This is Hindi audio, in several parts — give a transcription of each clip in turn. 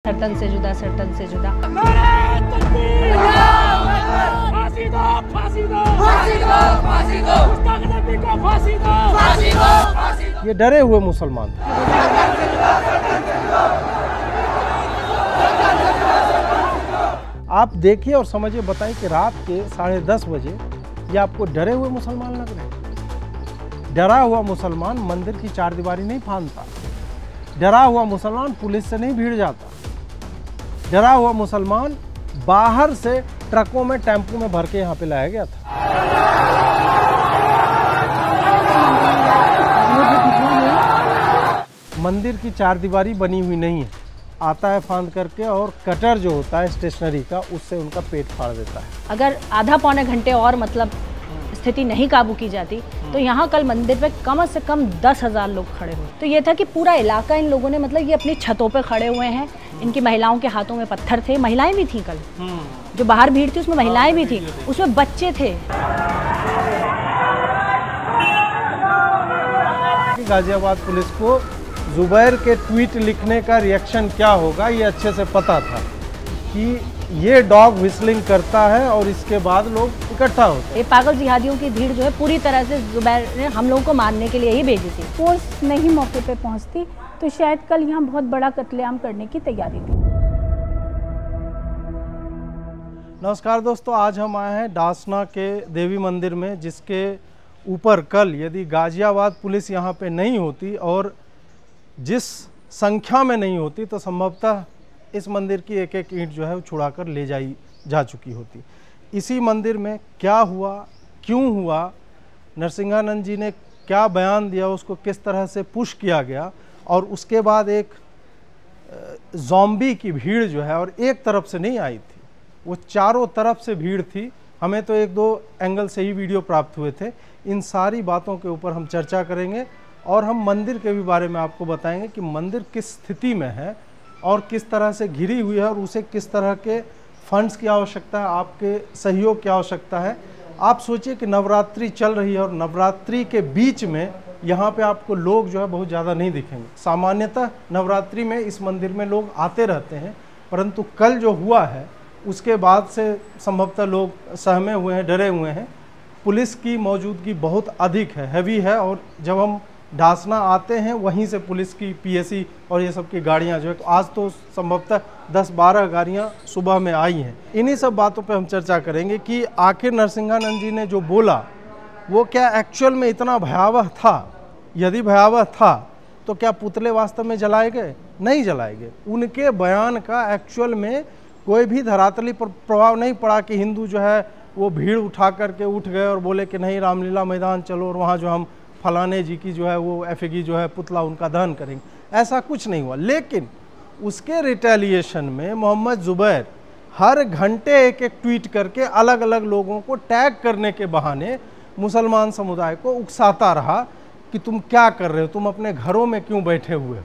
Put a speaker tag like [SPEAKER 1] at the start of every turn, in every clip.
[SPEAKER 1] सरतन से जुदा, सरतन से जुदा।
[SPEAKER 2] फांसी दो, फांसी दो, फांसी दो, फांसी दो, मुस्तक को फांसी दो, फांसी दो, फांसी दो।
[SPEAKER 3] ये डरे हुए मुसलमान थे। आप देखिए और समझिए, बताइए कि रात के 10:30 बजे ये आपको डरे हुए मुसलमान लग रहे हैं? डरा हुआ मुसलमान मंदिर की चारदीवारी नहीं फांदता। डरा हुआ मुसलमान पुलिस से नहीं भिड़ जाता। डरा हुआ मुसलमान बाहर से ट्रकों में, टेम्पो में भर के यहाँ पे लाया गया था। मंदिर की चारदीवारी बनी हुई नहीं है। आता है फांद करके और कटर जो होता है स्टेशनरी का, उससे उनका पेट फाड़ देता है।
[SPEAKER 1] अगर आधा पौने घंटे और मतलब स्थिति नहीं काबू की जाती तो यहाँ कल मंदिर पे कम से कम 10,000 लोग खड़े हुए। तो ये था कि पूरा इलाका इन लोगों ने, मतलब ये अपनी छतों पे खड़े हुए हैं। इनकी महिलाओं के हाथों में पत्थर थे, महिलाएं भी थी। कल जो बाहर भीड़ थी उसमें महिलाएं भी थी, उसमें बच्चे थे।
[SPEAKER 3] गाजियाबाद पुलिस को जुबैर के ट्वीट लिखने का रिएक्शन क्या होगा ये अच्छे से पता था कि ये डॉग व्हिस्लिंग करता है और इसके बाद लोग इकट्ठा होते हैं।
[SPEAKER 1] ये पागल जिहादियों की भीड़ जो है पूरी तरह से जुबैर ने हम लोगों को मारने के लिए ही भेजी थी।
[SPEAKER 4] फोर्स नहीं मौके पे पहुंचती तो शायद कल यहाँ बहुत बड़ा कत्लेआम करने की तैयारी थी।
[SPEAKER 3] नमस्कार दोस्तों, आज हम आए हैं डासना के देवी मंदिर में, जिसके ऊपर कल यदि गाजियाबाद पुलिस यहाँ पे नहीं होती और जिस संख्या में नहीं होती तो संभवतः इस मंदिर की एक एक ईंट जो है वो छुड़ाकर ले जाई जा चुकी होती। इसी मंदिर में क्या हुआ, क्यों हुआ, नरसिंहानंद जी ने क्या बयान दिया, उसको किस तरह से पुश किया गया, और उसके बाद एक ज़ॉम्बी की भीड़ जो है, और एक तरफ से नहीं आई थी, वो चारों तरफ से भीड़ थी। हमें तो 1-2 एंगल से ही वीडियो प्राप्त हुए थे। इन सारी बातों के ऊपर हम चर्चा करेंगे और हम मंदिर के भी बारे में आपको बताएंगे कि मंदिर किस स्थिति में है और किस तरह से घिरी हुई है और उसे किस तरह के फंड्स की आवश्यकता है, आपके सहयोग की आवश्यकता है। आप सोचिए कि नवरात्रि चल रही है और नवरात्रि के बीच में यहाँ पे आपको लोग जो है बहुत ज़्यादा नहीं दिखेंगे। सामान्यतः नवरात्रि में इस मंदिर में लोग आते रहते हैं, परंतु कल जो हुआ है उसके बाद से संभवतः लोग सहमे हुए हैं, डरे हुए हैं। पुलिस की मौजूदगी बहुत अधिक है, हैवी है, और जब हम डासना आते हैं वहीं से पुलिस की पीएसी और ये सब की गाड़ियां जो है, तो आज तो संभवतः 10-12 गाड़ियां सुबह में आई हैं। इन्हीं सब बातों पे हम चर्चा करेंगे कि आखिर नरसिंहानंद जी ने जो बोला वो क्या एक्चुअल में इतना भयावह था। यदि भयावह था तो क्या पुतले वास्तव में जलाए गए? नहीं जलाए गए। उनके बयान का एक्चुअल में कोई भी धरातली पर प्रभाव नहीं पड़ा कि हिंदू जो है वो भीड़ उठा करके उठ गए और बोले कि नहीं रामलीला मैदान चलो और वहाँ जो हम फलाने जी की जो है वो एफिगी जो है पुतला उनका दहन करेंगे। ऐसा कुछ नहीं हुआ। लेकिन उसके रिटेलिएशन में मोहम्मद जुबैर हर घंटे एक एक ट्वीट करके अलग अलग लोगों को टैग करने के बहाने मुसलमान समुदाय को उकसाता रहा कि तुम क्या कर रहे हो, तुम अपने घरों में क्यों बैठे हुए हो।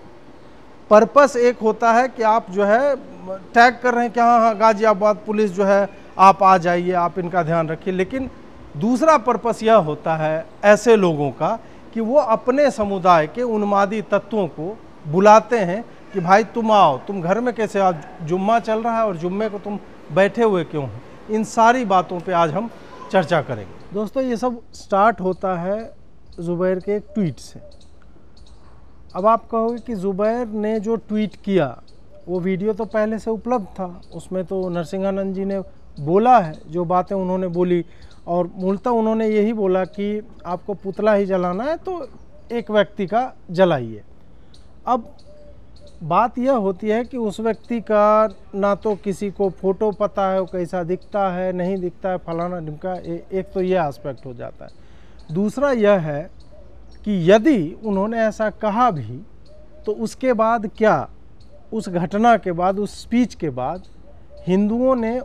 [SPEAKER 3] पर्पस एक होता है कि आप जो है टैग कर रहे हैं कि हाँ गाजियाबाद पुलिस जो है आप आ जाइए, आप इनका ध्यान रखिए। लेकिन दूसरा पर्पस यह होता है ऐसे लोगों का कि वो अपने समुदाय के उन्मादी तत्वों को बुलाते हैं कि भाई तुम आओ, तुम घर में कैसे आओ, जुम्मा चल रहा है और जुम्मे को तुम बैठे हुए क्यों हो। इन सारी बातों पे आज हम चर्चा करेंगे। दोस्तों, ये सब स्टार्ट होता है जुबैर के एक ट्वीट से। अब आप कहोगे कि जुबैर ने जो ट्वीट किया वो वीडियो तो पहले से उपलब्ध था, उसमें तो नरसिंहानंद जी ने बोला है जो बातें उन्होंने बोली, और मूलतः उन्होंने यही बोला कि आपको पुतला ही जलाना है तो एक व्यक्ति का जलाइए। अब बात यह होती है कि उस व्यक्ति का ना तो किसी को फ़ोटो पता है, वो कैसा दिखता है नहीं दिखता है, फलाना ढिमका, एक तो यह एस्पेक्ट हो जाता है। दूसरा यह है कि यदि उन्होंने ऐसा कहा भी तो उसके बाद क्या, उस घटना के बाद, उस स्पीच के बाद हिंदुओं ने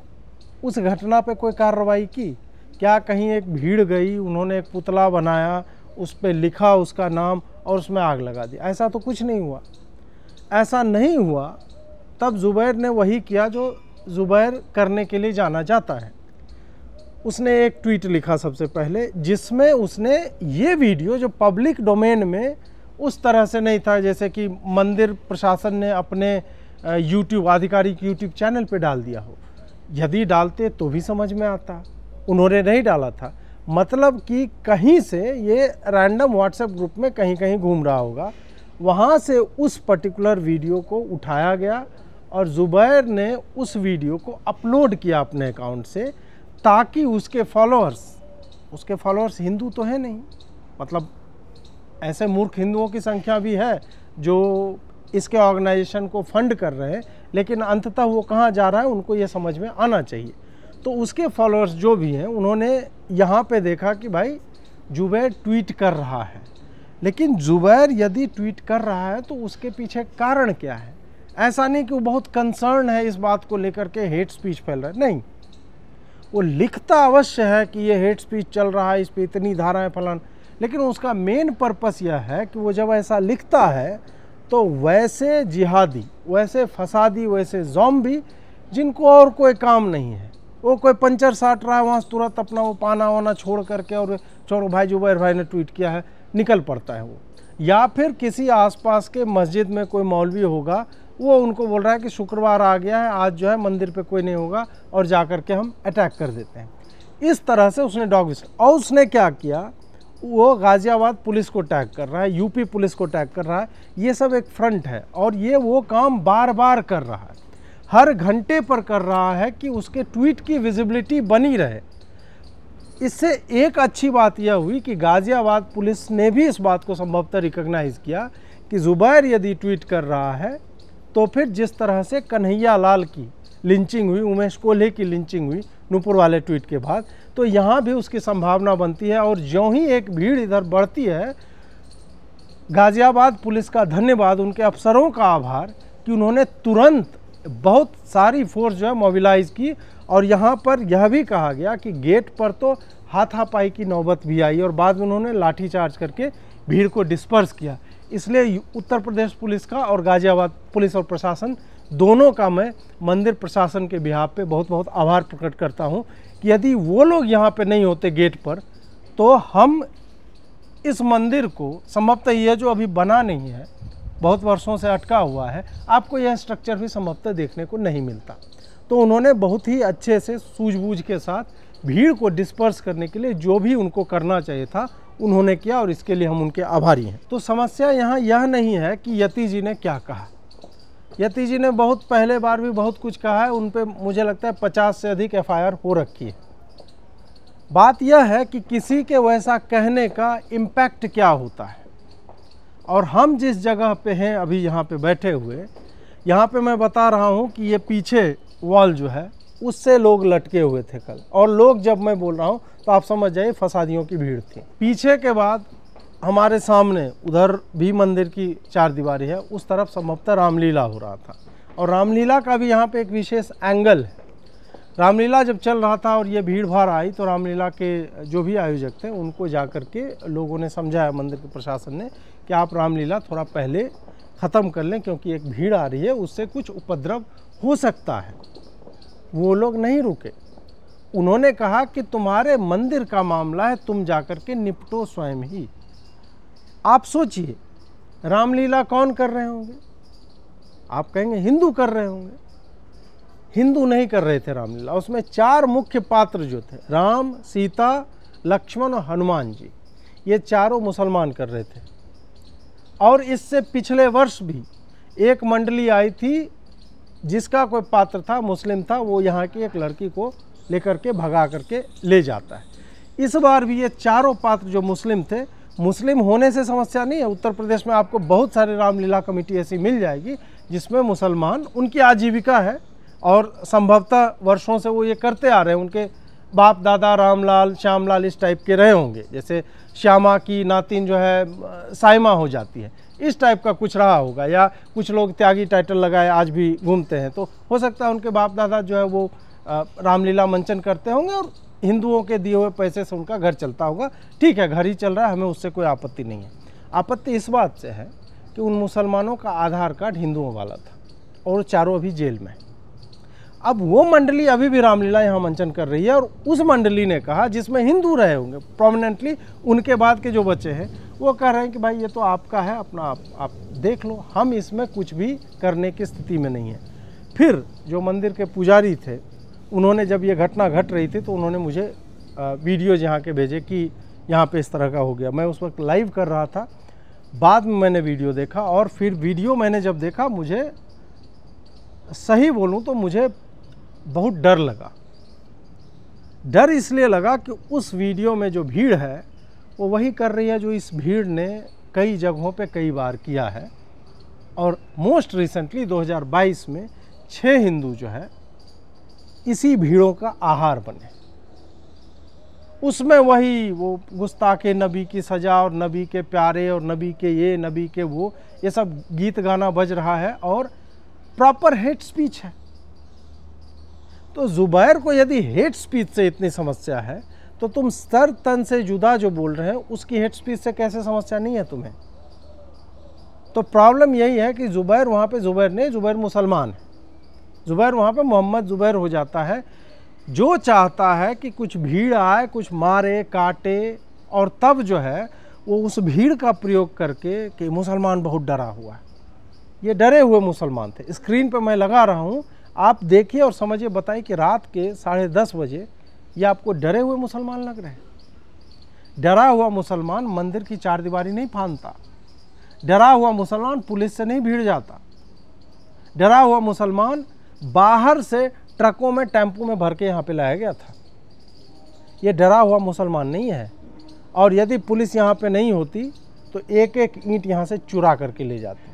[SPEAKER 3] उस घटना पे कोई कार्रवाई की? क्या कहीं एक भीड़ गई, उन्होंने एक पुतला बनाया, उस पर लिखा उसका नाम और उसमें आग लगा दी? ऐसा तो कुछ नहीं हुआ। ऐसा नहीं हुआ तब जुबैर ने वही किया जो जुबैर करने के लिए जाना जाता है। उसने एक ट्वीट लिखा सबसे पहले, जिसमें उसने ये वीडियो जो पब्लिक डोमेन में उस तरह से नहीं था जैसे कि मंदिर प्रशासन ने अपने यूट्यूब आधिकारिक यूट्यूब चैनल पे डाल दिया हो। यदि डालते तो भी समझ में आता, उन्होंने नहीं डाला था, मतलब कि कहीं से ये रैंडम व्हाट्सएप ग्रुप में कहीं कहीं घूम रहा होगा, वहाँ से उस पर्टिकुलर वीडियो को उठाया गया और ज़ुबैर ने उस वीडियो को अपलोड किया अपने अकाउंट से, ताकि उसके फॉलोअर्स हिंदू तो है नहीं, मतलब ऐसे मूर्ख हिंदुओं की संख्या भी है जो इसके ऑर्गेनाइजेशन को फंड कर रहे हैं, लेकिन अंततः वो कहाँ जा रहा है उनको ये समझ में आना चाहिए। तो उसके फॉलोअर्स जो भी हैं उन्होंने यहाँ पे देखा कि भाई ज़ुबैर ट्वीट कर रहा है, लेकिन ज़ुबैर यदि ट्वीट कर रहा है तो उसके पीछे कारण क्या है। ऐसा नहीं कि वो बहुत कंसर्न है इस बात को लेकर के हेट स्पीच फैल रहा है, नहीं, वो लिखता अवश्य है कि ये हेट स्पीच चल रहा है, इस पर इतनी धाराएं फलान, लेकिन उसका मेन पर्पस यह है कि वो जब ऐसा लिखता है तो वैसे जिहादी, वैसे फसादी, वैसे ज़ॉम्बी जिनको और कोई काम नहीं है, वो कोई पंचर साट रहा है वहाँ तुरंत अपना वो पाना वाना छोड़ करके और छोड़ो भाई ज़ुबैर भाई ने ट्वीट किया है, निकल पड़ता है वो। या फिर किसी आसपास के मस्जिद में कोई मौलवी होगा, वो उनको बोल रहा है कि शुक्रवार आ गया है, आज जो है मंदिर पे कोई नहीं होगा और जा कर के हम अटैक कर देते हैं। इस तरह से उसने डॉग विस्टर, और उसने क्या किया, वो गाज़ियाबाद पुलिस को टैग कर रहा है, यूपी पुलिस को टैग कर रहा है। ये सब एक फ्रंट है और ये वो काम बार बार कर रहा है, हर घंटे पर कर रहा है कि उसके ट्वीट की विजिबिलिटी बनी रहे। इससे एक अच्छी बात यह हुई कि गाज़ियाबाद पुलिस ने भी इस बात को संभवतः रिकॉग्नाइज़ किया कि ज़ुबैर यदि ट्वीट कर रहा है तो फिर जिस तरह से कन्हैया लाल की लिंचिंग हुई, उमेश कोल्हे की लिंचिंग हुई नूपुर वाले ट्वीट के बाद, तो यहाँ भी उसकी संभावना बनती है। और ज्यों ही एक भीड़ इधर बढ़ती है, गाज़ियाबाद पुलिस का धन्यवाद, उनके अफसरों का आभार कि उन्होंने तुरंत बहुत सारी फोर्स जो है मोबिलाइज़ की। और यहाँ पर यह भी कहा गया कि गेट पर तो हाथापाई की नौबत भी आई और बाद में उन्होंने लाठीचार्ज करके भीड़ को डिस्पर्स किया। इसलिए उत्तर प्रदेश पुलिस का और गाज़ियाबाद पुलिस और प्रशासन दोनों का मैं मंदिर प्रशासन के बिहाफ पे बहुत बहुत आभार प्रकट करता हूँ कि यदि वो लोग यहाँ पे नहीं होते गेट पर, तो हम इस मंदिर को संभवतः ये जो अभी बना नहीं है, बहुत वर्षों से अटका हुआ है, आपको यह स्ट्रक्चर भी संभवतः देखने को नहीं मिलता। तो उन्होंने बहुत ही अच्छे से सूझबूझ के साथ भीड़ को डिस्पर्स करने के लिए जो भी उनको करना चाहिए था उन्होंने किया और इसके लिए हम उनके आभारी हैं। तो समस्या यहाँ यह नहीं है कि यति जी ने क्या कहा। यति जी ने बहुत पहले बार भी बहुत कुछ कहा है, उन पे मुझे लगता है 50 से अधिक FIR हो रखी है। बात यह है कि किसी के वैसा कहने का इम्पैक्ट क्या होता है। और हम जिस जगह पे हैं अभी यहाँ पे बैठे हुए, यहाँ पे मैं बता रहा हूँ कि ये पीछे वॉल जो है उससे लोग लटके हुए थे कल, और लोग जब मैं बोल रहा हूँ तो आप समझ जाइए फसादियों की भीड़ थी। पीछे के बाद हमारे सामने उधर भी मंदिर की चार दीवारी है, उस तरफ संभवतः रामलीला हो रहा था और रामलीला का भी यहाँ पे एक विशेष एंगल है। रामलीला जब चल रहा था और ये भीड़ भाड़ आई तो रामलीला के जो भी आयोजक थे उनको जा कर के लोगों ने समझाया, मंदिर के प्रशासन ने, कि आप रामलीला थोड़ा पहले ख़त्म कर लें क्योंकि एक भीड़ आ रही है, उससे कुछ उपद्रव हो सकता है। वो लोग नहीं रुके, उन्होंने कहा कि तुम्हारे मंदिर का मामला है, तुम जाकर के निपटो स्वयं ही। आप सोचिए रामलीला कौन कर रहे होंगे? आप कहेंगे हिंदू कर रहे होंगे। हिंदू नहीं कर रहे थे रामलीला, उसमें चार मुख्य पात्र जो थे, राम, सीता, लक्ष्मण और हनुमान जी, ये चारों मुसलमान कर रहे थे। और इससे पिछले वर्ष भी एक मंडली आई थी जिसका कोई पात्र था, मुस्लिम था, वो यहाँ की एक लड़की को लेकर के भगा करके ले जाता है। इस बार भी ये चारों पात्र जो मुस्लिम थे, मुस्लिम होने से समस्या नहीं है, उत्तर प्रदेश में आपको बहुत सारे रामलीला कमेटी ऐसी मिल जाएगी जिसमें मुसलमान, उनकी आजीविका है और संभवतः वर्षों से वो ये करते आ रहे हैं, उनके बाप दादा रामलाल, श्यामलाल इस टाइप के रहे होंगे, जैसे श्यामा की नातिन जो है साइमा हो जाती है, इस टाइप का कुछ रहा होगा, या कुछ लोग त्यागी टाइटल लगाए आज भी घूमते हैं, तो हो सकता है उनके बाप दादा जो है वो रामलीला मंचन करते होंगे और हिंदुओं के दिए हुए पैसे से उनका घर चलता होगा। ठीक है, घर ही चल रहा है, हमें उससे कोई आपत्ति नहीं है। आपत्ति इस बात से है कि उन मुसलमानों का आधार कार्ड हिंदुओं वाला था और चारों अभी जेल में। अब वो मंडली अभी भी रामलीला यहाँ मंचन कर रही है और उस मंडली ने कहा, जिसमें हिंदू रहे होंगे प्रोमिनेंटली, उनके बाद के जो बच्चे हैं वो कह रहे हैं कि भाई ये तो आपका है, अपना आप देख लो, हम इसमें कुछ भी करने की स्थिति में नहीं है। फिर जो मंदिर के पुजारी थे उन्होंने जब ये घटना घट रही थी तो उन्होंने मुझे वीडियोज यहाँ के भेजे कि यहाँ पे इस तरह का हो गया। मैं उस वक्त लाइव कर रहा था, बाद में मैंने वीडियो देखा और फिर वीडियो मैंने जब देखा, मुझे सही बोलूँ तो मुझे बहुत डर लगा। डर इसलिए लगा कि उस वीडियो में जो भीड़ है वो वही कर रही है जो इस भीड़ ने कई जगहों पे कई बार किया है। और मोस्ट रिसेंटली 2022 में 6 हिंदू जो है इसी भीड़ों का आहार बने। उसमें वही वो गुस्ताखे नबी की सज़ा और नबी के प्यारे और नबी के ये, नबी के वो, ये सब गीत गाना बज रहा है और प्रॉपर हेट स्पीच है। तो जुबैर को यदि हेट स्पीच से इतनी समस्या है तो तुम सर तन से जुदा जो बोल रहे हैं उसकी हेट स्पीच से कैसे समस्या नहीं है तुम्हें? तो प्रॉब्लम यही है कि जुबैर वहाँ पे जुबैर नहीं, जुबैर मुसलमान है। जुबैर वहाँ पे मोहम्मद जुबैर हो जाता है, जो चाहता है कि कुछ भीड़ आए, कुछ मारे काटे, और तब जो है वो उस भीड़ का प्रयोग करके कि मुसलमान बहुत डरा हुआ है। ये डरे हुए मुसलमान थे। स्क्रीन पे मैं लगा रहा हूँ, आप देखिए और समझिए, बताइए कि रात के 10:30 बजे ये आपको डरे हुए मुसलमान लग रहे हैं? डरा हुआ मुसलमान मंदिर की चारदीवारी नहीं फांदता, डरा हुआ मुसलमान पुलिस से नहीं भीड़ जाता, डरा हुआ मुसलमान बाहर से ट्रकों में टेम्पो में भर के यहाँ पे लाया गया था। ये डरा हुआ मुसलमान नहीं है। और यदि पुलिस यहाँ पे नहीं होती तो एक एक ईंट यहाँ से चुरा करके ले जाती।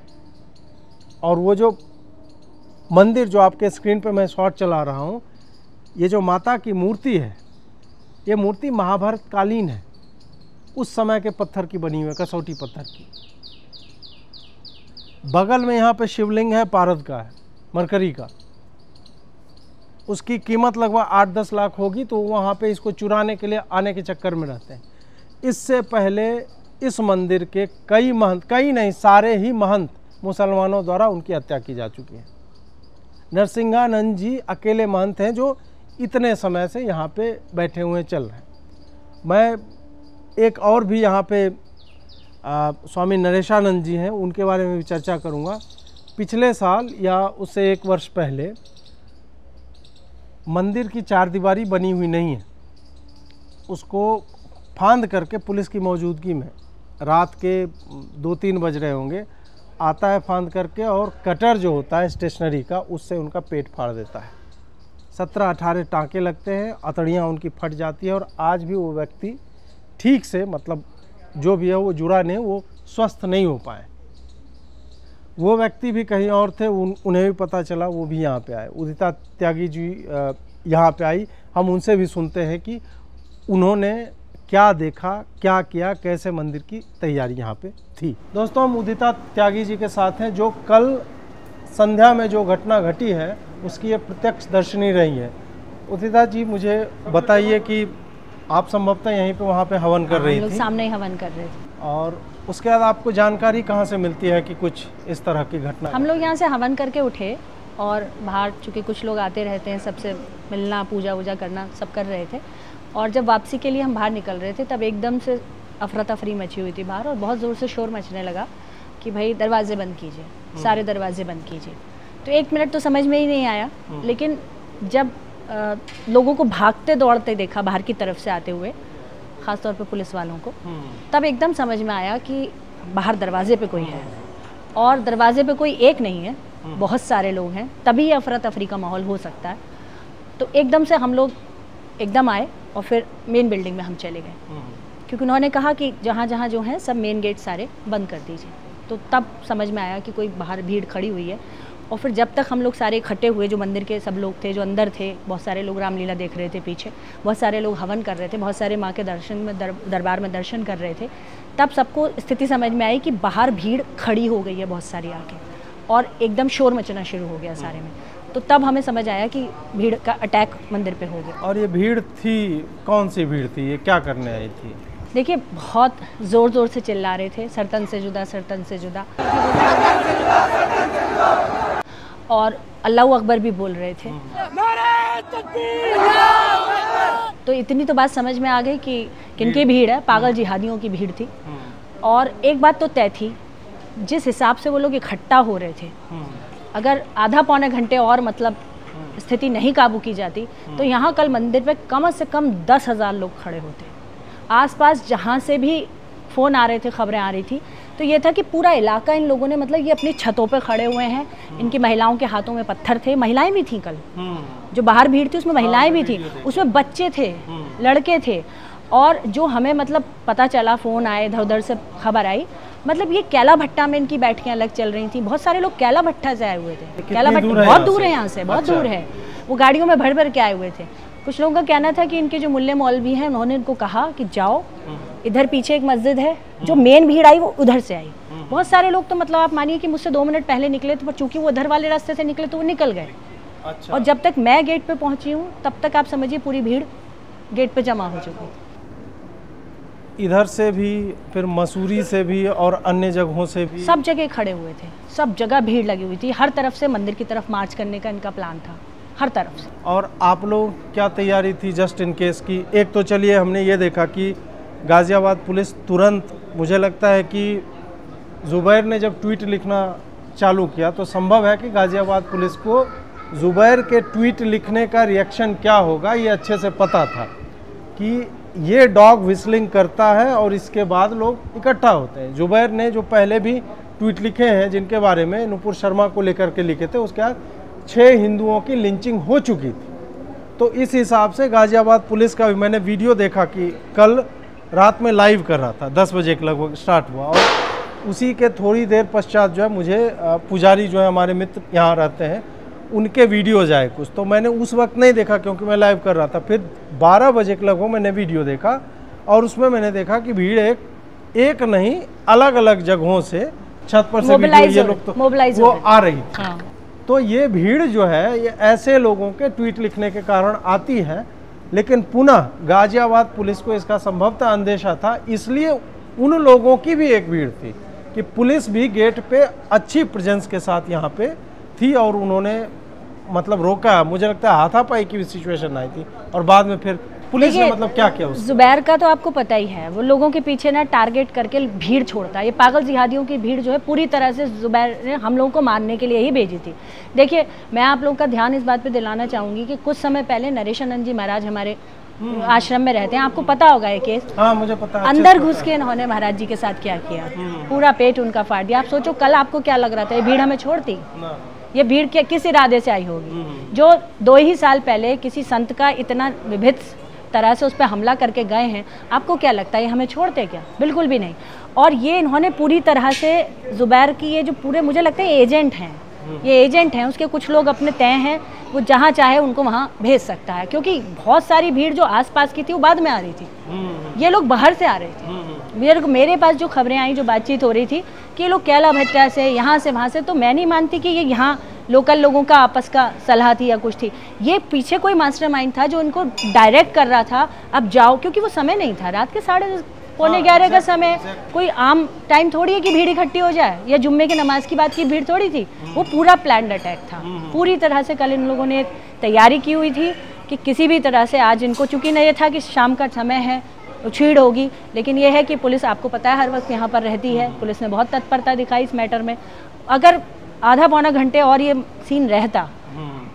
[SPEAKER 3] और वो जो मंदिर जो आपके स्क्रीन पे मैं शॉट चला रहा हूँ, ये जो माता की मूर्ति है, ये मूर्ति महाभारत कालीन है, उस समय के पत्थर की बनी हुई है, कसौटी पत्थर की। बगल में यहाँ पे शिवलिंग है, पारद का है, मरकरी का। उसकी कीमत लगभग 8-10 लाख होगी। तो वहाँ पे इसको चुराने के लिए आने के चक्कर में रहते हैं। इससे पहले इस मंदिर के कई महंत, कई नहीं सारे ही महंत मुसलमानों द्वारा उनकी हत्या की जा चुकी है। नरसिंहानंद जी अकेले महंत हैं जो इतने समय से यहाँ पे बैठे हुए चल रहे हैं। मैं एक और भी यहाँ पे स्वामी नरेशानंद जी हैं, उनके बारे में भी चर्चा करूँगा। पिछले साल या उससे 1 वर्ष पहले मंदिर की चारदीवारी बनी हुई नहीं है, उसको फांद करके पुलिस की मौजूदगी में रात के 2-3 बज रहे होंगे, आता है फांद करके और कटर जो होता है स्टेशनरी का, उससे उनका पेट फाड़ देता है। 17-18 टाँके लगते हैं, अतड़ियाँ उनकी फट जाती है और आज भी वो व्यक्ति ठीक से, मतलब जो भी है वो जुड़ा नहीं, वो स्वस्थ नहीं हो पाए। वो व्यक्ति भी कहीं और थे, उन्हें भी पता चला, वो भी यहाँ पे आए। उदिता त्यागी जी यहाँ पे आई, हम उनसे भी सुनते हैं कि उन्होंने क्या देखा, क्या किया, कैसे मंदिर की तैयारी यहाँ पे थी। दोस्तों, हम उदिता त्यागी जी के साथ हैं, जो कल संध्या में जो घटना घटी है उसकी ये प्रत्यक्ष दर्शनी रही है। उदिता जी, मुझे बताइए कि आप संभवतः यहीं पे वहाँ पे हवन कर रही थी,
[SPEAKER 1] सामने ही हवन कर रहे थे,
[SPEAKER 3] और उसके बाद आपको जानकारी कहाँ से मिलती है कि कुछ इस तरह की घटना?
[SPEAKER 1] हम लोग यहाँ से हवन करके उठे और बाहर चूँकि कुछ लोग आते रहते हैं, सबसे मिलना, पूजा वूजा करना सब कर रहे थे। और जब वापसी के लिए हम बाहर निकल रहे थे तब एकदम से अफरा तफरी मची हुई थी बाहर, और बहुत ज़ोर से शोर मचने लगा कि भाई दरवाजे बंद कीजिए, सारे दरवाजे बंद कीजिए। तो 1 मिनट तो समझ में ही नहीं आया, लेकिन जब लोगों को भागते दौड़ते देखा बाहर की तरफ से आते हुए, ख़ासतौर पे पुलिस वालों को, तब एकदम समझ में आया कि बाहर दरवाजे पे कोई है। और दरवाजे पे कोई एक नहीं है, बहुत सारे लोग हैं, तभी अफरा तफरी का माहौल हो सकता है। तो एकदम से हम लोग एकदम आए और फिर मेन बिल्डिंग में हम चले गए, क्योंकि उन्होंने कहा कि जहाँ जहाँ जो है सब मेन गेट सारे बंद कर दीजिए। तो तब समझ में आया कि कोई बाहर भीड़ खड़ी हुई है। और फिर जब तक हम लोग सारे इकट्ठे हुए, जो मंदिर के सब लोग थे, जो अंदर थे, बहुत सारे लोग रामलीला देख रहे थे पीछे, बहुत सारे लोग हवन कर रहे थे, बहुत सारे माँ के दर्शन में दरबार में दर्शन कर रहे थे, तब सबको स्थिति समझ में आई कि बाहर भीड़ खड़ी हो गई है बहुत सारी आके, और एकदम शोर मचना शुरू हो गया सारे में। तो तब हमें समझ आया कि भीड़ का अटैक मंदिर पे हो गया।
[SPEAKER 3] और ये भीड़ थी, कौन सी भीड़ थी, ये क्या करने आई थी?
[SPEAKER 1] देखिए, बहुत ज़ोर ज़ोर से चिल्ला रहे थे, सरतन से जुदा, सरतन से जुदा। और अल्लाह अकबर भी बोल रहे थे।
[SPEAKER 2] नारे तकबीर,
[SPEAKER 1] तो इतनी तो बात समझ में आ गई कि किनकी भीड़ है, पागल जिहादियों की भीड़ थी। और एक बात तो तय थी, जिस हिसाब से वो लोग इकट्ठा हो रहे थे, अगर आधा पौने घंटे और मतलब स्थिति नहीं काबू की जाती तो यहाँ कल मंदिर पे कम से कम 10,000 लोग खड़े होते। आसपास जहाँ से भी फ़ोन आ रहे थे, खबरें आ रही थी, तो ये था कि पूरा इलाका इन लोगों ने मतलब ये अपनी छतों पे खड़े हुए हैं। इनकी महिलाओं के हाथों में पत्थर थे, महिलाएं भी थी कल, जो बाहर भीड़ थी उसमें महिलाएं भी थी, उसमें बच्चे थे, लड़के थे। और जो हमें मतलब पता चला, फ़ोन आए, इधर उधर से खबर आई, मतलब ये कैला भट्टा में इनकी बैठकियां अलग चल रही थी। बहुत सारे लोग कैला भट्टा से आए हुए थे। कैला भट्टा बहुत दूर है यहाँ से, बहुत दूर है। वो गाड़ियों में भर भर के आए हुए थे। कुछ लोगों का कहना था कि इनके जो मुल्ले मौलवी हैं उन्होंने इनको कहा कि जाओ, इधर पीछे एक मस्जिद है, जो मेन भीड़ आई वो उधर से आई। बहुत सारे लोग तो मतलब आप मानिए कि मुझसे 2 मिनट पहले निकले थे, पर चूंकि वो उधर वाले रास्ते से निकले तो वो निकल गए।
[SPEAKER 3] अच्छा।
[SPEAKER 1] और जब तक मैं गेट पे पहुंची हूँ तब तक आप समझिए पूरी भीड़ गेट पे जमा हो चुकी।
[SPEAKER 3] इधर से भी, फिर मसूरी से भी और अन्य जगहों से भी,
[SPEAKER 1] सब जगह खड़े हुए थे, सब जगह भीड़ लगी हुई थी। हर तरफ से मंदिर की तरफ मार्च करने का इनका प्लान था, हर तरफ से।
[SPEAKER 3] और आप लोग क्या तैयारी थी जस्ट इन केस की? एक तो चलिए हमने ये देखा कि गाज़ियाबाद पुलिस तुरंत, मुझे लगता है कि ज़ुबैर ने जब ट्वीट लिखना चालू किया तो संभव है कि गाज़ियाबाद पुलिस को ज़ुबैर के ट्वीट लिखने का रिएक्शन क्या होगा ये अच्छे से पता था कि ये डॉग विस्लिंग करता है और इसके बाद लोग इकट्ठा होते हैं। ज़ुबैर ने जो पहले भी ट्वीट लिखे हैं, जिनके बारे में नुपुर शर्मा को लेकर के लिखे थे, उसके बाद 6 हिंदुओं की लिंचिंग हो चुकी थी। तो इस हिसाब से गाज़ियाबाद पुलिस का भी मैंने वीडियो देखा कि कल रात में लाइव कर रहा था, 10 बजे के लगभग स्टार्ट हुआ, और उसी के थोड़ी देर पश्चात जो है मुझे पुजारी जो है हमारे मित्र यहाँ रहते हैं, उनके वीडियोज आए कुछ, तो मैंने उस वक्त नहीं देखा क्योंकि मैं लाइव कर रहा था। फिर 12 बजे के लगभग मैंने वीडियो देखा और उसमें मैंने देखा कि भीड़ एक नहीं अलग अलग जगहों से, छत पर से वीडियो ये लोग तो वो आ रही थी। हाँ। तो ये भीड़ जो है ये ऐसे लोगों के ट्वीट लिखने के कारण आती है, लेकिन पुनः गाज़ियाबाद पुलिस को इसका संभवतः अंदेशा था, इसलिए उन लोगों की भी एक भीड़ थी कि पुलिस भी गेट पे अच्छी प्रेजेंस के साथ यहाँ पे थी और उन्होंने मतलब रोका। मुझे लगता है हाथापाई की भी सिचुएशन आई थी और बाद में फिर पुलिस ने मतलब क्या किया उससे?
[SPEAKER 1] ज़ुबैर का तो आपको पता ही है, वो लोगों के पीछे ना टारगेट करके भीड़ छोड़ता है। ये पागल जिहादियों की भीड़ जो है पूरी तरह से ज़ुबैर ने हम लोगों को मारने के लिए ही भेजी थी। देखिए, मैं आप लोगों का ध्यान इस बात पे दिलाना चाहूँगी कि कुछ समय पहले नरेशानंद जी महाराज हमारे आश्रम में रहते हैं, आपको पता होगा ये केस।
[SPEAKER 3] हाँ, मुझे पता है।
[SPEAKER 1] अंदर घुस के इन्होंने महाराज जी के साथ क्या किया, पूरा पेट उनका फाड़ दिया। आप सोचो कल आपको क्या लग रहा था ये भीड़ हमें छोड़ती? ये भीड़ किस इरादे से आई होगी? जो 2 ही साल पहले किसी संत का इतना विभिन्न तरह से उस पर हमला करके गए हैं, आपको क्या लगता है ये हमें छोड़ते क्या? बिल्कुल भी नहीं। और ये इन्होंने पूरी तरह से ज़ुबैर की ये जो पूरे, मुझे लगता है एजेंट हैं, ये एजेंट हैं, उसके कुछ लोग अपने तय हैं, वो जहाँ चाहे उनको वहाँ भेज सकता है। क्योंकि बहुत सारी भीड़ जो आसपास की थी वो बाद में आ रही थी, ये लोग बाहर से आ रहे थे। मेरे पास जो खबरें आई, जो बातचीत हो रही थी कि ये लोग कैला भट्टा से, यहाँ से, वहाँ से, तो मैं नहीं मानती कि ये यहाँ लोकल लोगों का आपस का सलाह थी या कुछ थी। ये पीछे कोई मास्टरमाइंड था जो इनको डायरेक्ट कर रहा था, अब जाओ, क्योंकि वो समय नहीं था, रात के 10:30 का समय, कोई आम टाइम थोड़ी है कि भीड़ इकट्ठी हो जाए, या जुम्मे की नमाज की बात की भीड़ थोड़ी थी। वो पूरा प्लान्ड अटैक था, पूरी तरह से कल इन लोगों ने तैयारी की हुई थी कि किसी भी तरह से आज इनको, चूंकि नहीं था कि शाम का समय है छीड़ होगी, लेकिन यह है कि पुलिस, आपको पता है, हर वक्त यहाँ पर रहती है। पुलिस ने बहुत तत्परता दिखाई इस मैटर में। अगर आधा पौना घंटे और ये सीन रहता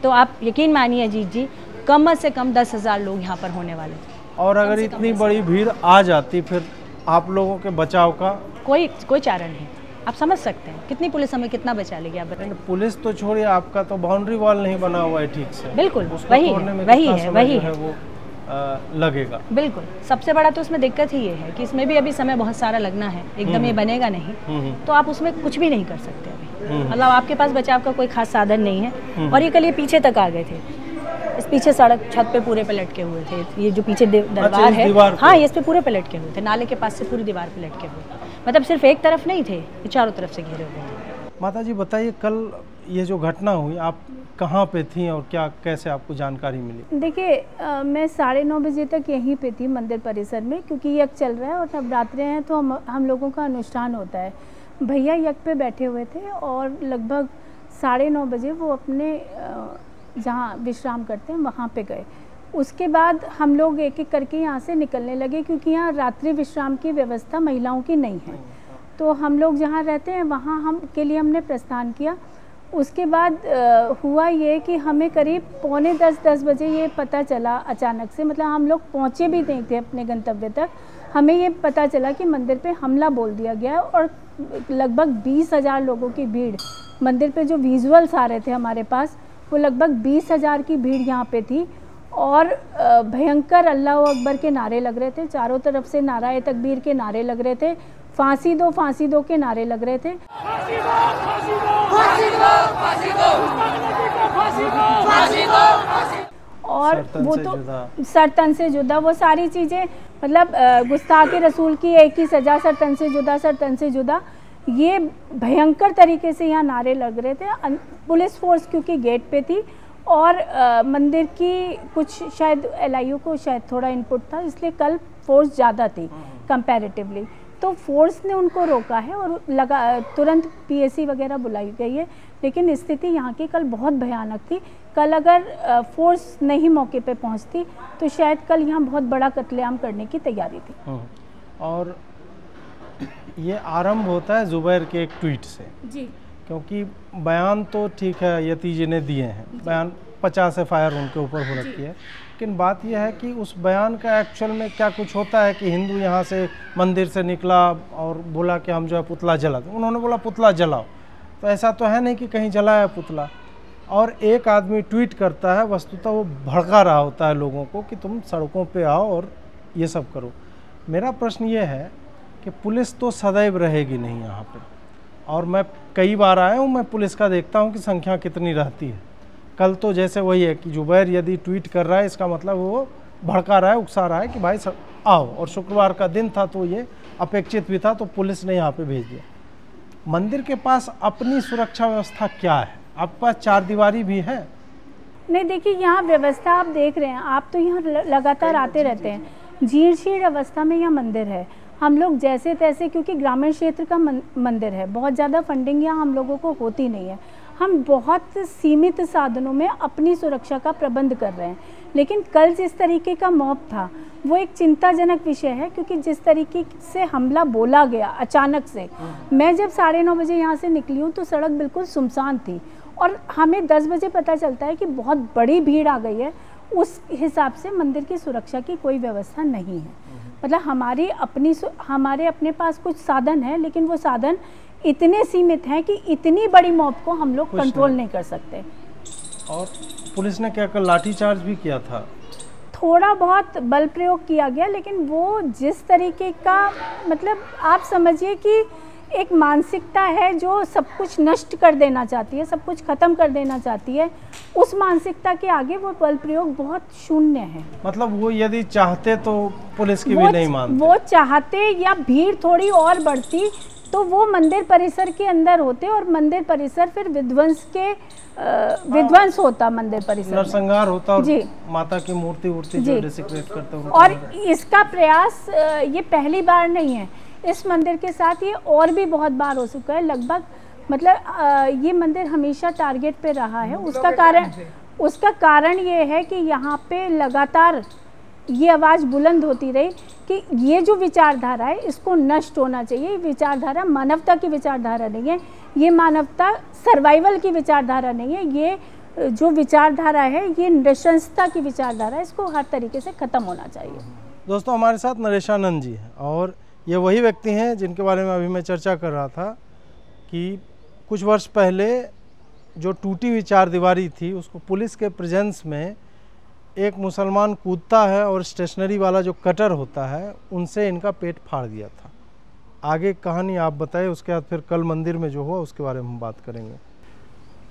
[SPEAKER 1] तो आप यकीन मानिए अजीत जी, कम से कम 10,000 लोग यहाँ पर होने वाले थे।
[SPEAKER 3] और अगर इतनी बड़ी भीड़ आ जाती फिर आप लोगों के बचाव का
[SPEAKER 1] कोई चारा नहीं। आप समझ सकते हैं कितनी पुलिस हमें कितना बचा लेगी, आप बताइए।
[SPEAKER 3] पुलिस तो छोड़िए, आपका तो बाउंड्री वॉल नहीं बना हुआ है ठीक से।
[SPEAKER 1] बिल्कुल, वही है वो
[SPEAKER 3] लगेगा।
[SPEAKER 1] बिल्कुल, सबसे बड़ा तो उसमें दिक्कत ही ये है कि इसमें भी अभी समय बहुत सारा लगना है, एकदम ये बनेगा नहीं, तो आप उसमें कुछ भी नहीं कर सकते अभी। मतलब आपके पास बचाव का कोई खास साधन नहीं है। और ये कल ये पीछे तक आ गए थे, इस पीछे सड़क छत पे पूरे पे लटके हुए थे। ये जो पीछे दरबार है, हाँ, ये इस पे पूरे पे लटके हुए थे, नाले के पास से पूरी दीवार पे लटके हुए, मतलब सिर्फ एक तरफ नहीं थे, ये चारों तरफ से घिरे हुए थे।
[SPEAKER 3] माता जी बताइए, कल ये जो घटना हुई, आप कहाँ पे थी और क्या कैसे आपको जानकारी मिली?
[SPEAKER 4] देखिए, मैं 9:30 बजे तक यहीं पे थी मंदिर परिसर में, क्योंकि यज्ञ चल रहा है और नवरात्रे हैं तो हम लोगों का अनुष्ठान होता है। भैया यज्ञ पे बैठे हुए थे और लगभग 9:30 बजे वो अपने जहाँ विश्राम करते हैं वहाँ पे गए। उसके बाद हम लोग एक एक करके यहाँ से निकलने लगे, क्योंकि यहाँ रात्रि विश्राम की व्यवस्था महिलाओं की नहीं है। तो हम लोग जहाँ रहते हैं वहाँ हमने प्रस्थान किया। उसके बाद हुआ ये कि हमें करीब 9:45-10 बजे ये पता चला अचानक से, मतलब हम लोग पहुँचे भी नहीं थे अपने गंतव्य तक, हमें ये पता चला कि मंदिर पे हमला बोल दिया गया और लगभग 20,000 लोगों की भीड़, मंदिर पे जो विजुअल्स आ रहे थे हमारे पास, वो लगभग 20,000 की भीड़ यहाँ पे थी। और भयंकर अल्लाह अकबर के नारे लग रहे थे, चारों तरफ से नाराए तकबीर के नारे लग रहे थे, फांसी दो के नारे लग रहे थे।
[SPEAKER 2] फांसी दो, फांसी दो, फांसी दो, फांसी दो, फांसी दो, फांसी दो, फांसी दो।
[SPEAKER 4] और वो तो सरतन से जुदा, वो सारी चीज़ें, मतलब गुस्ताखे रसूल की एक ही सज़ा, सरतन से जुदा, सरतन से जुदा, ये भयंकर तरीके से यहाँ नारे लग रहे थे। पुलिस फोर्स क्योंकि गेट पे थी और मंदिर की कुछ शायद LIU को शायद थोड़ा इनपुट था, इसलिए कल फोर्स ज़्यादा थी कंपैरेटिवली, तो फोर्स ने उनको रोका है और तुरंत PSC वगैरह बुलाई गई है। लेकिन स्थिति यहाँ की कल बहुत भयानक थी। कल अगर फोर्स नहीं मौके पे पहुँचती तो शायद कल यहाँ बहुत बड़ा कत्लेआम करने की तैयारी थी।
[SPEAKER 3] और ये आरंभ होता है जुबैर के एक ट्वीट से
[SPEAKER 4] जी,
[SPEAKER 3] क्योंकि बयान तो ठीक है यति जी ने दिए हैं, बयान 50 FIR उनके ऊपर हो रखी है, लेकिन बात यह है कि उस बयान का एक्चुअल में क्या कुछ होता है कि हिंदू यहाँ से मंदिर से निकला और बोला कि हम जो है पुतला जला दें, उन्होंने बोला पुतला जलाओ, तो ऐसा तो है नहीं कि कहीं जलाया पुतला। और एक आदमी ट्वीट करता है, वस्तुतः वो भड़का रहा होता है लोगों को कि तुम सड़कों पे आओ और ये सब करो। मेरा प्रश्न ये है कि पुलिस तो सदैव रहेगी नहीं यहाँ पे, और मैं कई बार आया हूँ, मैं पुलिस का देखता हूँ कि संख्या कितनी रहती है। कल तो जैसे वही है कि जुबैर यदि ट्वीट कर रहा है, इसका मतलब वो भड़का रहा है, उकसा रहा है कि भाई सब आओ, और शुक्रवार का दिन था तो ये अपेक्षित भी था, तो पुलिस ने यहाँ पे भेज दिया। मंदिर के पास अपनी सुरक्षा व्यवस्था क्या है? आपके पास 4 दीवारी भी है?
[SPEAKER 4] नहीं, देखिए यहाँ व्यवस्था आप देख रहे हैं, आप तो यहाँ लगातार आते रहते हैं, जीर्ण शीर्ण अवस्था में यहाँ मंदिर है। हम लोग जैसे तैसे, क्योंकि ग्रामीण क्षेत्र का मंदिर है, बहुत ज़्यादा फंडिंग यहाँ हम लोगों को होती नहीं है, हम बहुत सीमित साधनों में अपनी सुरक्षा का प्रबंध कर रहे हैं। लेकिन कल जिस तरीके का मॉब था वो एक चिंताजनक विषय है, क्योंकि जिस तरीके से हमला बोला गया अचानक से, मैं जब 9:30 बजे यहाँ से निकली हूँ तो सड़क बिल्कुल सुनसान थी, और हमें 10 बजे पता चलता है कि बहुत बड़ी भीड़ आ गई है। उस हिसाब से मंदिर की सुरक्षा की कोई व्यवस्था नहीं है। मतलब हमारे अपने पास कुछ साधन है, लेकिन वो साधन इतने सीमित हैं कि इतनी बड़ी मॉब को हम लोग कंट्रोल नहीं कर सकते।
[SPEAKER 3] और पुलिस ने क्या कल लाठीचार्ज भी किया था?
[SPEAKER 4] थोड़ा बहुत बल प्रयोग किया गया, लेकिन वो जिस तरीके का, मतलब आप समझिए कि एक मानसिकता है जो सब कुछ नष्ट कर देना चाहती है, सब कुछ ख़त्म कर देना चाहती है, उस मानसिकता के आगे वो बल प्रयोग बहुत शून्य है।
[SPEAKER 3] मतलब वो यदि चाहते तो पुलिस की भी नहीं मानते?
[SPEAKER 4] वो चाहते या भीड़ थोड़ी और बढ़ती तो वो मंदिर परिसर के अंदर होते, और मंदिर परिसर फिर विध्वंस होता, मंदिर परिसर
[SPEAKER 3] नरसंहार होता और
[SPEAKER 4] जी,
[SPEAKER 3] माता की मूर्ति जो डिसेक्रेट करते हो।
[SPEAKER 4] और इसका प्रयास ये पहली बार नहीं है, इस मंदिर के साथ ये और भी बहुत बार हो चुका है। लगभग मतलब ये मंदिर हमेशा टारगेट पे रहा है। उसका कारण ये है कि यहाँ पे लगातार ये आवाज़ बुलंद होती रही कि ये जो विचारधारा है इसको नष्ट होना चाहिए। ये विचारधारा मानवता की विचारधारा नहीं है, ये मानवता सर्वाइवल की विचारधारा नहीं है, ये जो विचारधारा है ये नृशंसता की विचारधारा है, इसको हर तरीके से ख़त्म होना चाहिए।
[SPEAKER 3] दोस्तों, हमारे साथ नरेशानंद जी हैं, और ये वही व्यक्ति हैं जिनके बारे में अभी मैं चर्चा कर रहा था कि कुछ वर्ष पहले जो टूटी हुई 4 दीवारी थी उसको पुलिस के प्रेजेंस में एक मुसलमान कूदता है और स्टेशनरी वाला जो कटर होता है उनसे इनका पेट फाड़ दिया था। आगे कहानी आप बताइए, उसके बाद फिर कल मंदिर में जो हुआ उसके बारे में हम बात करेंगे।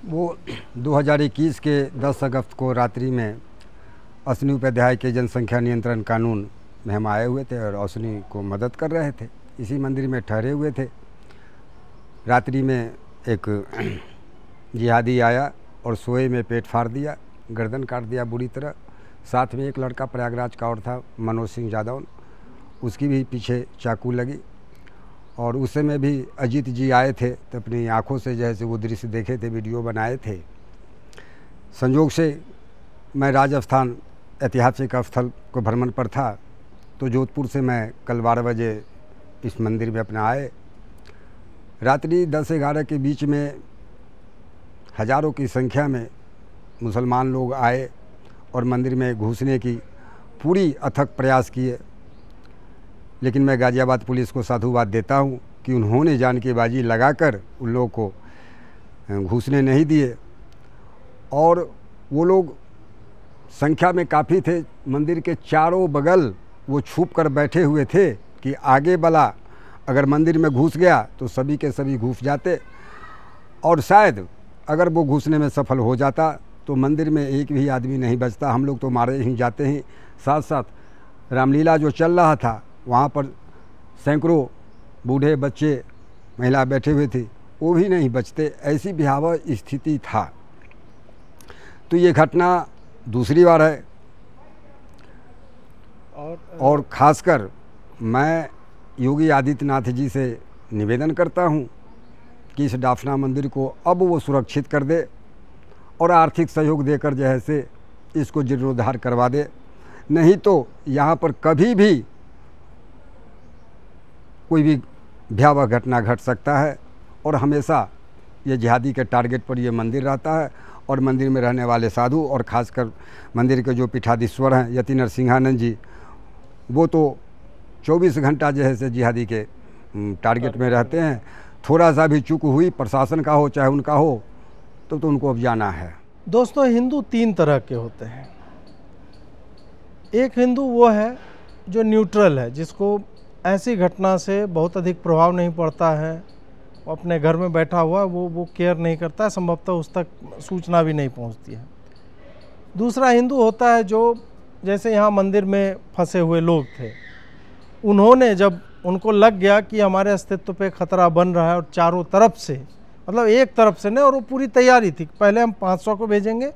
[SPEAKER 5] वो 2021 के 10 अगस्त को रात्रि में अश्विनी उपाध्याय के जनसंख्या नियंत्रण कानून में हम आए हुए थे और अश्विनी को मदद कर रहे थे, इसी मंदिर में ठहरे हुए थे। रात्रि में एक जिहादी आया और सोए में पेट फाड़ दिया, गर्दन काट दिया बुरी तरह। साथ में एक लड़का प्रयागराज का और था, मनोज सिंह यादव, उसकी भी पीछे चाकू लगी। और उस समय भी अजीत जी आए थे तो अपनी आँखों से जैसे वो दृश्य देखे थे, वीडियो बनाए थे। संयोग से मैं राजस्थान ऐतिहासिक स्थल को भ्रमण पर था, तो जोधपुर से मैं कल 12 बजे इस मंदिर में अपना आए। रात्रि 10-11 के बीच में हज़ारों की संख्या में मुसलमान लोग आए और मंदिर में घुसने की पूरी अथक प्रयास किए, लेकिन मैं गाज़ियाबाद पुलिस को साधुवाद देता हूं कि उन्होंने जान की बाजी लगाकर उन लोगों को घुसने नहीं दिए। और वो लोग संख्या में काफ़ी थे, मंदिर के चारों बगल वो छुप कर बैठे हुए थे कि आगे वाला अगर मंदिर में घुस गया तो सभी के सभी घुस जाते, और शायद अगर वो घुसने में सफल हो जाता तो मंदिर में एक भी आदमी नहीं बचता, हम लोग तो मारे ही जाते हैं। साथ साथ रामलीला जो चल रहा था वहाँ पर सैकड़ों बूढ़े बच्चे महिला बैठे हुए थे, वो भी नहीं बचते, ऐसी भयावह स्थिति था। तो ये घटना दूसरी बार है। और ख़ासकर मैं योगी आदित्यनाथ जी से निवेदन करता हूँ कि इस डाफना मंदिर को अब वो सुरक्षित कर दे और आर्थिक सहयोग देकर जो है से इसको जीर्णोद्धार करवा दे, नहीं तो यहाँ पर कभी भी कोई भी भयावह घटना घट सकता है। और हमेशा ये जिहादी के टारगेट पर ये मंदिर रहता है, और मंदिर में रहने वाले साधु और ख़ासकर मंदिर के जो पीठाधीश्वर हैं यति नरसिंहानंद जी, वो तो 24 घंटा जो है से जिहादी के टारगेट में रहते हैं। थोड़ा सा भी चूक हुई, प्रशासन का हो चाहे उनका हो, तो उनको अब जाना है।
[SPEAKER 3] दोस्तों, हिंदू 3 तरह के होते हैं। एक हिंदू वो है जो न्यूट्रल है, जिसको ऐसी घटना से बहुत अधिक प्रभाव नहीं पड़ता है, वो अपने घर में बैठा हुआ वो केयर नहीं करता है, संभवतः उस तक सूचना भी नहीं पहुंचती है। दूसरा हिंदू होता है जो जैसे यहाँ मंदिर में फंसे हुए लोग थे, उन्होंने जब उनको लग गया कि हमारे अस्तित्व पे खतरा बन रहा है और चारों तरफ से, मतलब एक तरफ से नहीं, और वो पूरी तैयारी थी, पहले हम 500 को भेजेंगे,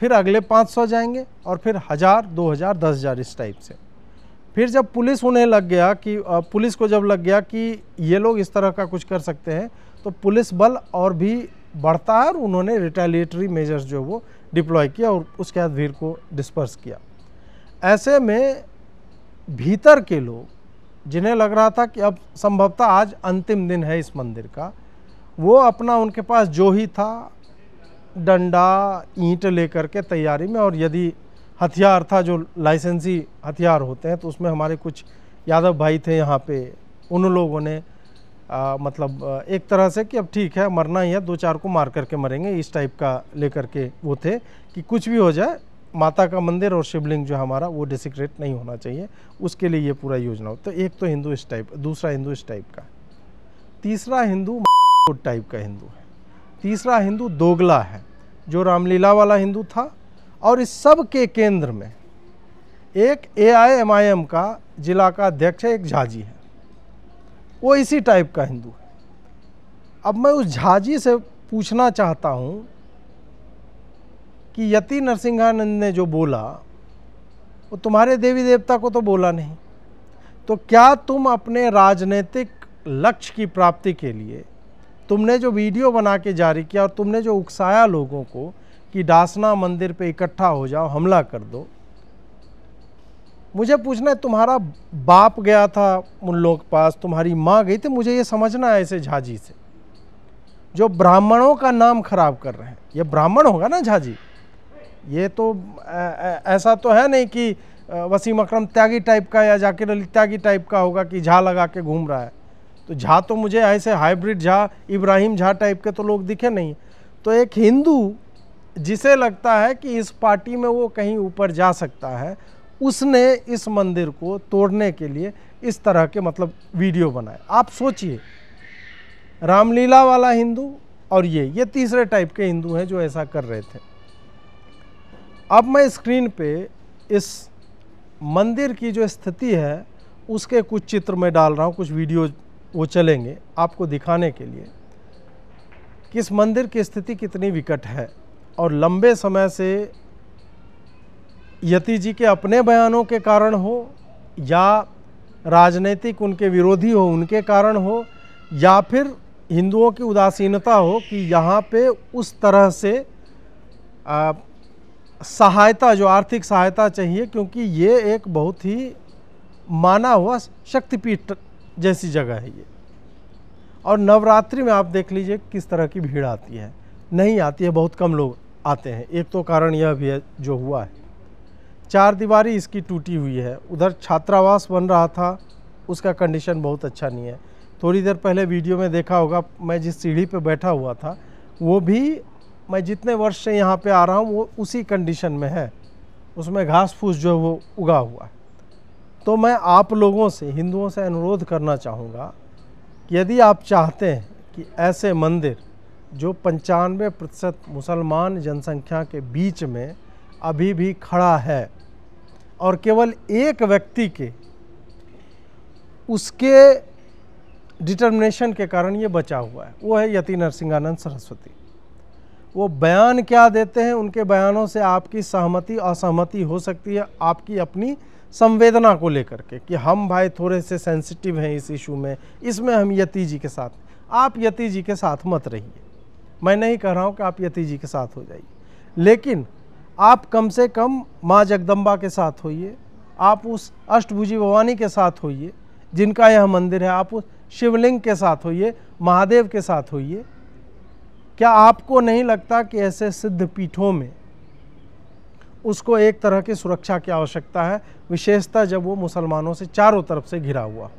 [SPEAKER 3] फिर अगले 500 जाएंगे, और फिर 1000, 2000, 10,000 इस टाइप से। फिर जब पुलिस उन्हें लग गया कि पुलिस को जब लग गया कि ये लोग इस तरह का कुछ कर सकते हैं, तो पुलिस बल और भी बढ़ता है और उन्होंने रिटेलिएटरी मेजर्स जो वो डिप्लॉय किया और उसके बाद भीड़ को डिस्पर्स किया। ऐसे में भीतर के लोग, जिन्हें लग रहा था कि अब संभवतः आज अंतिम दिन है इस मंदिर का, वो अपना उनके पास जो ही था, डंडा ईंट लेकर के तैयारी में, और यदि हथियार था जो लाइसेंसी हथियार होते हैं, तो उसमें हमारे कुछ यादव भाई थे यहाँ पे, उन लोगों ने मतलब एक तरह से कि अब ठीक है, मरना ही है, 2-4 को मार करके मरेंगे, इस टाइप का लेकर के वो थे कि कुछ भी हो जाए, माता का मंदिर और शिवलिंग जो हमारा वो डिसिक्रेट नहीं होना चाहिए, उसके लिए ये पूरा योजना हो। तो एक तो हिंदू इस टाइप, दूसरा हिंदू इस टाइप का, तीसरा हिंदू टाइप का हिंदू है, तीसरा हिंदू दोगला है, जो रामलीला वाला हिंदू था। और इस सब के केंद्र में एक AIMIM का जिला का अध्यक्ष है, एक झाजी है, वो इसी टाइप का हिंदू है। अब मैं उस झाजी से पूछना चाहता हूं कि यति नरसिंहानंद ने जो बोला वो तुम्हारे देवी देवता को तो बोला नहीं, तो क्या तुम अपने राजनीतिक लक्ष्य की प्राप्ति के लिए तुमने जो वीडियो बना के जारी किया और तुमने जो उकसाया लोगों को कि डासना मंदिर पे इकट्ठा हो जाओ, हमला कर दो, मुझे पूछना है, तुम्हारा बाप गया था उन लोगों के पास, तुम्हारी माँ गई थी, मुझे ये समझना है ऐसे झाजी से जो ब्राह्मणों का नाम खराब कर रहे हैं। ये ब्राह्मण होगा ना झाजी, ये तो ऐसा तो है नहीं कि वसीम अकरम त्यागी टाइप का या जाकिर अली त्यागी टाइप का होगा कि झा लगा के घूम रहा है। तो झा तो मुझे ऐसे हाइब्रिड झा, इब्राहिम झा टाइप के तो लोग दिखे नहीं। तो एक हिंदू जिसे लगता है कि इस पार्टी में वो कहीं ऊपर जा सकता है, उसने इस मंदिर को तोड़ने के लिए इस तरह के मतलब वीडियो बनाए। आप सोचिए, रामलीला वाला हिंदू और ये तीसरे टाइप के हिंदू हैं जो ऐसा कर रहे थे। अब मैं स्क्रीन पे इस मंदिर की जो स्थिति है उसके कुछ चित्र में डाल रहा हूँ, कुछ वीडियो वो चलेंगे आपको दिखाने के लिए कि इस मंदिर की स्थिति कितनी विकट है। और लंबे समय से यति जी के अपने बयानों के कारण हो या राजनीतिक उनके विरोधी हो उनके कारण हो, या फिर हिंदुओं की उदासीनता हो कि यहाँ पे उस तरह से सहायता, जो आर्थिक सहायता चाहिए, क्योंकि ये एक बहुत ही माना हुआ शक्तिपीठ जैसी जगह है ये। और नवरात्रि में आप देख लीजिए किस तरह की भीड़ आती है, नहीं आती है, बहुत कम लोग आते हैं। एक तो कारण यह भी है जो हुआ है, चार दीवारी इसकी टूटी हुई है। उधर छात्रावास बन रहा था, उसका कंडीशन बहुत अच्छा नहीं है। थोड़ी देर पहले वीडियो में देखा होगा, मैं जिस सीढ़ी पे बैठा हुआ था वो भी मैं जितने वर्ष से यहाँ पे आ रहा हूँ वो उसी कंडीशन में है, उसमें घास फूस जो है वो उगा हुआ है। तो मैं आप लोगों से, हिंदुओं से अनुरोध करना चाहूँगा कि यदि आप चाहते हैं कि ऐसे मंदिर जो 95% मुसलमान जनसंख्या के बीच में अभी भी खड़ा है और केवल एक व्यक्ति के उसके डिटर्मिनेशन के कारण ये बचा हुआ है, वो है यति नरसिंहानंद सरस्वती। वो बयान क्या देते हैं, उनके बयानों से आपकी सहमति असहमति हो सकती है, आपकी अपनी संवेदना को लेकर के कि हम भाई थोड़े से सेंसिटिव हैं इस इशू में, इसमें हम यति जी के साथ। आप यति जी के साथ मत रहिए, मैं नहीं कह रहा हूँ कि आप यति जी के साथ हो जाइए, लेकिन आप कम से कम माँ जगदम्बा के साथ होइए, आप उस अष्टभुजी भवानी के साथ होइए जिनका यह मंदिर है, आप उस शिवलिंग के साथ होइए, महादेव के साथ होइए। क्या आपको नहीं लगता कि ऐसे सिद्ध पीठों में उसको एक तरह की सुरक्षा की आवश्यकता है, विशेषतः जब वो मुसलमानों से चारों तरफ से घिरा हुआ।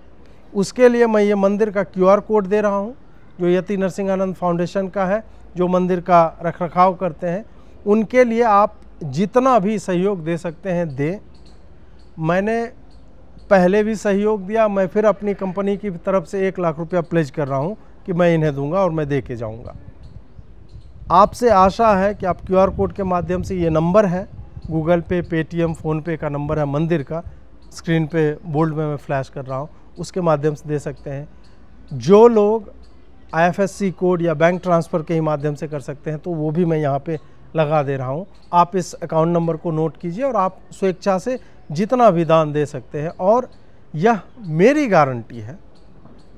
[SPEAKER 3] उसके लिए मैं ये मंदिर का QR कोड दे रहा हूँ जो यति नरसिंहानंद फाउंडेशन का है, जो मंदिर का रखरखाव करते हैं। उनके लिए आप जितना भी सहयोग दे सकते हैं दें। मैंने पहले भी सहयोग दिया, मैं फिर अपनी कंपनी की तरफ से 1 लाख रुपया प्लेज कर रहा हूँ कि मैं इन्हें दूंगा और मैं दे के जाऊँगा। आपसे आशा है कि आप QR कोड के माध्यम से, ये नंबर है गूगल पे, पेटीएम, फ़ोनपे का नंबर है मंदिर का, स्क्रीन पे बोल्ड में मैं फ्लैश कर रहा हूँ, उसके माध्यम से दे सकते हैं। जो लोग IFSC कोड या बैंक ट्रांसफ़र के ही माध्यम से कर सकते हैं तो वो भी मैं यहाँ पे लगा दे रहा हूँ। आप इस अकाउंट नंबर को नोट कीजिए और आप स्वेच्छा से जितना भी दान दे सकते हैं। और यह मेरी गारंटी है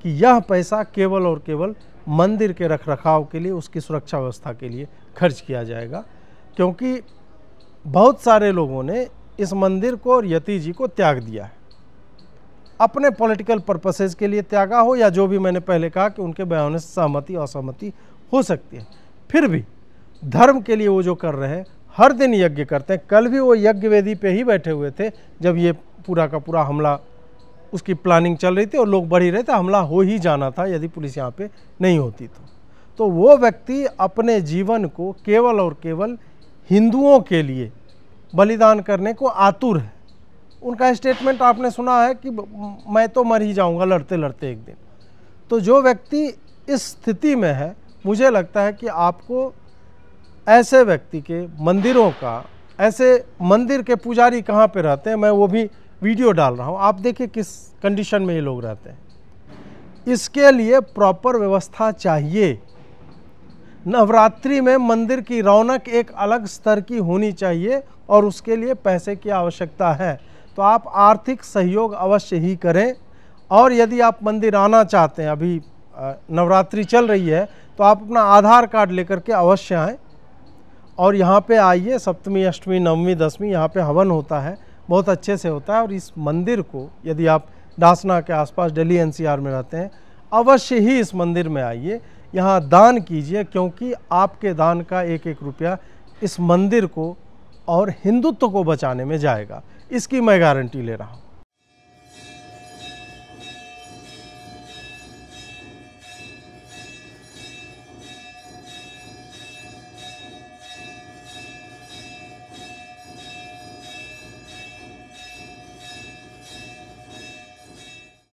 [SPEAKER 3] कि यह पैसा केवल और केवल मंदिर के रखरखाव के लिए, उसकी सुरक्षा व्यवस्था के लिए खर्च किया जाएगा, क्योंकि बहुत सारे लोगों ने इस मंदिर को और यति जी को त्याग दिया है, अपने पॉलिटिकल पर्पसेस के लिए त्यागा हो, या जो भी मैंने पहले कहा कि उनके बयानों से सहमति असहमति हो सकती है, फिर भी धर्म के लिए वो जो कर रहे हैं, हर दिन यज्ञ करते हैं। कल भी वो यज्ञ वेदी पे ही बैठे हुए थे जब ये पूरा का पूरा हमला, उसकी प्लानिंग चल रही थी और लोग बढ़ ही रहे थे, हमला हो ही जाना था यदि पुलिस यहाँ पे नहीं होती तो वो व्यक्ति अपने जीवन को केवल और केवल हिंदुओं के लिए बलिदान करने को आतुर है। उनका स्टेटमेंट आपने सुना है कि मैं तो मर ही जाऊंगा लड़ते लड़ते एक दिन। तो जो व्यक्ति इस स्थिति में है, मुझे लगता है कि आपको ऐसे व्यक्ति के मंदिरों का, ऐसे मंदिर के पुजारी कहाँ पे रहते हैं, मैं वो भी वीडियो डाल रहा हूँ, आप देखिए किस कंडीशन में ये लोग रहते हैं। इसके लिए प्रॉपर व्यवस्था चाहिए। नवरात्रि में मंदिर की रौनक एक अलग स्तर की होनी चाहिए और उसके लिए पैसे की आवश्यकता है। तो आप आर्थिक सहयोग अवश्य ही करें। और यदि आप मंदिर आना चाहते हैं, अभी नवरात्रि चल रही है, तो आप अपना आधार कार्ड लेकर के अवश्य आएँ और यहाँ पे आइए। सप्तमी, अष्टमी, नवमी, दसवीं यहाँ पे हवन होता है, बहुत अच्छे से होता है। और इस मंदिर को, यदि आप डासना के आसपास दिल्ली NCR में रहते हैं, अवश्य ही इस मंदिर में आइए, यहाँ दान कीजिए, क्योंकि आपके दान का एक एक रुपया इस मंदिर को और हिंदुत्व को बचाने में जाएगा। इसकी मैं गारंटी ले रहा हूँ।